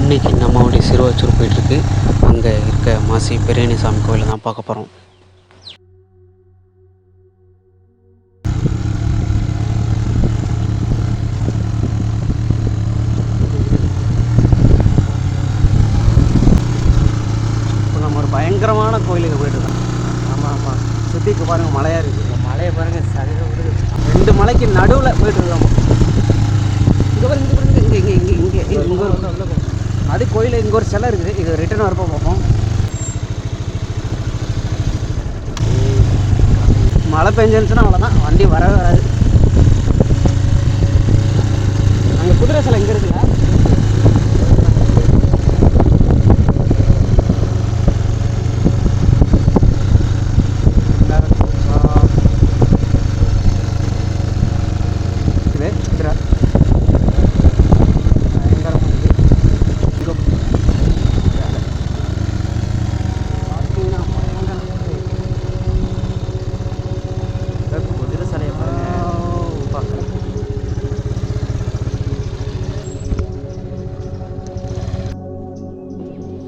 இன்றைக்கி நம்மளுடைய சிறுவாச்சூர் போயிட்டுருக்கு. அங்கே இருக்க மாசி பெரியணி சாமி கோயிலை தான் பார்க்க போகிறோம். இப்போ நம்ம ஒரு பயங்கரமான கோயிலுக்கு போயிட்டுருக்கோம். ஆமாம், சுற்றிக்கு பாருங்கள், மலையாக இருக்குது. இந்த மலையை பாருங்கள், சரியாக விடுது. 2 மலைக்கு நடுவில் போயிட்டுருக்கோம். இங்கே பாருங்க, இங்கே அது கோயில். இங்கே ஒரு சிலை இருக்குது. இது ரிட்டர்ன் வரப்போ பார்ப்போம். மழை பெஞ்சிருந்துச்சுன்னா அவ்வளோதான், வண்டி வரவே வராது. அங்கே குதிரை சிலை எங்கே இருக்குல்ல?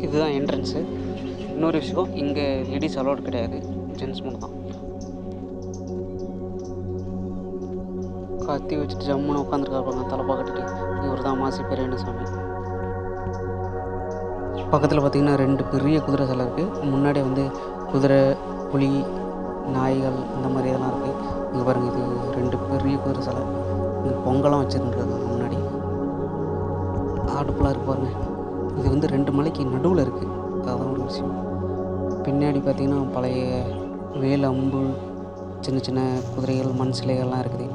இதுதான் என்ட்ரன்ஸு. இன்னொரு விஷயம், இங்கே லேடிஸ் அலோட் கிடையாது, ஜென்ஸ் மட்டும் தான். கத்தி வச்சுட்டு ஜம்முன்னு உட்காந்துருக்காங்க தலைப்பா கட்டிட்டு. இவர் தான் மாசி பெரியணி சாமி. பக்கத்தில் பார்த்திங்கன்னா 2 பெரிய குதிரை சிலை இருக்குது. முன்னாடி வந்து குதிரை, புலி, நாய்கள் இந்த மாதிரி இதெல்லாம் இருக்குது. இங்கே பாருங்கள், இது 2 பெரிய குதிரை சிலை. இங்கே பொங்கலாம் வச்சுருந்துருக்காங்க முன்னாடி. அடுப்பெலாம் இருக்கு பாருங்கள். இது வந்து 2 மலைக்கு நடுவில் இருக்குது. அதுதான் ஒரு விஷயம். பின்னாடி பார்த்திங்கன்னா பழைய வேல், அம்பு, சின்ன சின்ன குதிரைகள், மண் சிலைகள்லாம் இருக்குது.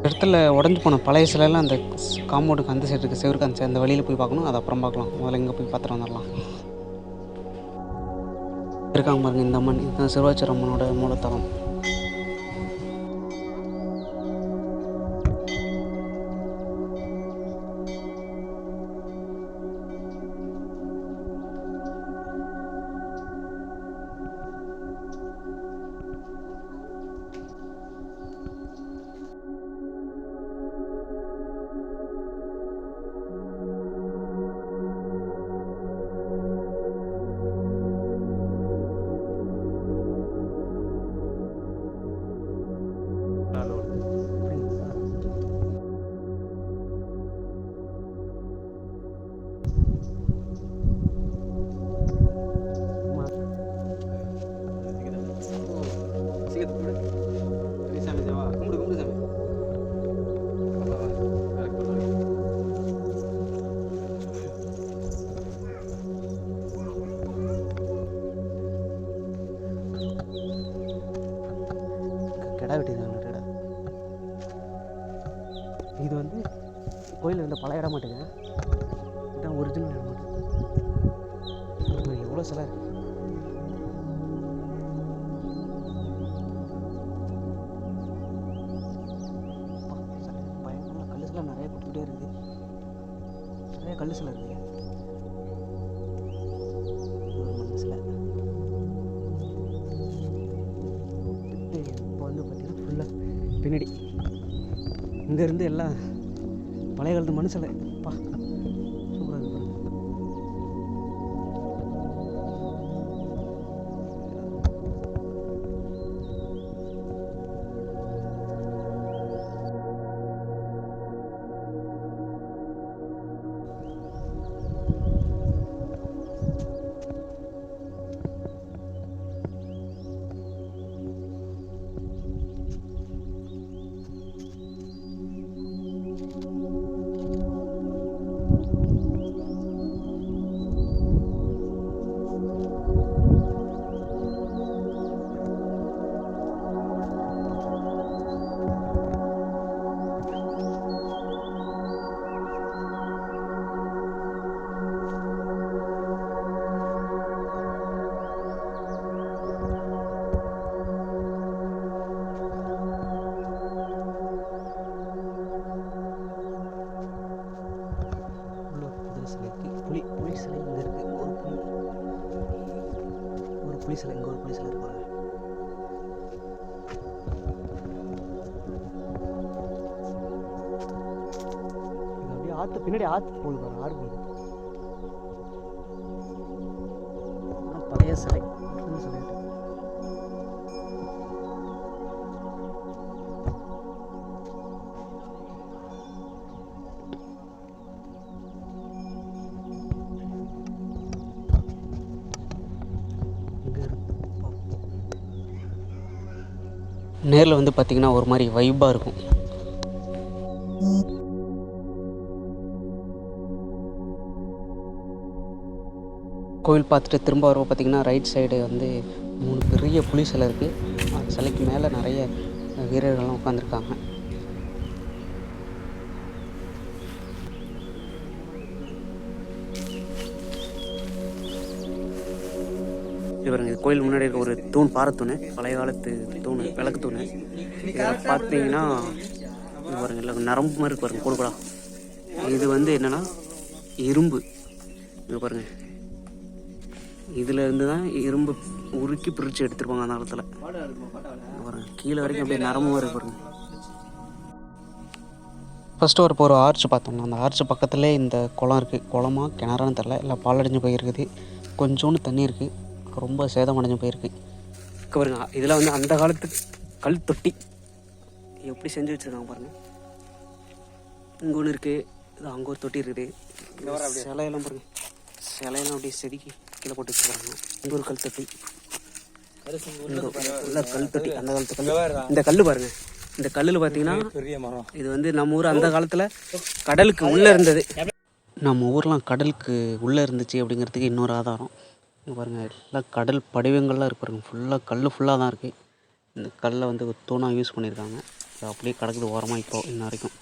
இடத்துல உடஞ்சி போன பழைய சிலையெல்லாம் அந்த காம்பவுண்டுக்கு அந்த சைடு இருக்குது, செவருக்கு அந்த அந்த வழியில் போய் பார்க்கணும். அது அப்புறம் பார்க்கலாம். முதல்ல இங்கே போய் பார்த்துட்டு வந்துடலாம். இருக்காங்க பாருங்க, இந்த அம்மன். இதுதான் சிறுவாச்சூர் அம்மனோட மூலத்தலம். கிடா வெட்டியிருக்காங்க. கிடா இது வந்து கோயில் இருந்த பழைய இடம் மாட்டேங்க. இதுதான் ஒரிஜினல் இடம் மாட்டேன். எவ்வளோ சிலை இருக்குது. பயங்கரமாக கல் சிலை நிறைய கொடுத்துக்கிட்டே இருக்குது. நிறைய கல் சிலை இருக்குது. ஒரு மண் சிலை. இப்போ வந்து பார்த்திங்கன்னா ஃபுல்லாக பின்னாடி இங்கேருந்து எல்லாம் பழைய காலத்து மண் சிலை. பா, சூப்பராக இருக்கு. புலி சிலை இங்கே இருக்குது. ஒரு புலி சிலை இங்கே ஒரு புலி சிலை இருக்கு பாருங்க. இது அப்படியே ஆற்று பின்னாடி ஆற்று போகுது பாருங்க, ஆறு போகுது. பழைய சிலை சொல்லிட்டு நேரில் வந்து பார்த்திங்கன்னா ஒரு மாதிரி வைப்பாக இருக்கும். கோவில் பார்த்துட்டு திரும்ப வருவோம். பார்த்திங்கன்னா ரைட் சைடு வந்து 3 பெரிய புலி சிலை இருக்குது. அந்த சிலைக்கு மேலே நிறைய வீரர்கள்லாம் உட்காந்துருக்காங்க. பாருங்க, கோயில் முன்னாடி இருக்க ஒரு தூண், பாறை பழைய காலத்து தூண், விளக்கு தூண். இதை பார்த்தீங்கன்னா பாருங்க, இல்லை நரம்பு மாதிரி இருக்கு பாருங்க, கொடுக்கூடா. இது வந்து என்னன்னா இரும்பு. இது பாருங்க, இதுல இருந்து தான் இரும்பு உருக்கி பிரித்து எடுத்துருப்பாங்க அந்த காலத்தில். பாருங்க, கீழே வரைக்கும் அப்படியே நரம்பு மாதிரி பாருங்க. ஃபஸ்ட்டு ஒரு ஆர்ச் பார்த்தோம்னா அந்த ஆர்ச் பக்கத்துலேயே இந்த குளம் இருக்குது. குளமா கிணறான்னு தெரில, இல்லை பாலடைஞ்சு போயிருக்குது. கொஞ்சோண்டு தண்ணி இருக்குது, ரொம்ப சேதமடைஞ்சு போயிருக்கு. பாருங்க, இதில் வந்து அந்த காலத்து கல் தொட்டி எப்படி செஞ்சு வச்சுருக்காங்க பாருங்கள். இங்கே ஒன்று இருக்குது, இது அங்கே ஒரு தொட்டி இருக்குது. சிலையெல்லாம் பாருங்கள், சிலையெல்லாம் அப்படியே செதுக்கி கீழே போட்டு வச்சுருக்காங்க. இங்கே ஒரு கல் தொட்டி, கல் தொட்டி அந்த காலத்து கல். இந்த கல் பாருங்கள், இந்த கல்லில் பார்த்தீங்கன்னா இது வந்து நம்ம ஊர் அந்த காலத்தில் கடலுக்கு உள்ளே இருந்தது. நம்ம ஊர்லாம் கடலுக்கு உள்ளே இருந்துச்சு அப்படிங்கிறதுக்கு இன்னொரு ஆதாரம். பாருங்கள், எல்லாம் கடல் படிவங்கள்லாம் இருக்கு பாருங்கள். ஃபுல்லாக தான் இருக்குது. இந்த கல்லை வந்து ஒரு தூணாக யூஸ் பண்ணியிருக்காங்க. அது அப்படியே கிடக்குது ஓரமாக இப்போ இன்ன வரைக்கும்.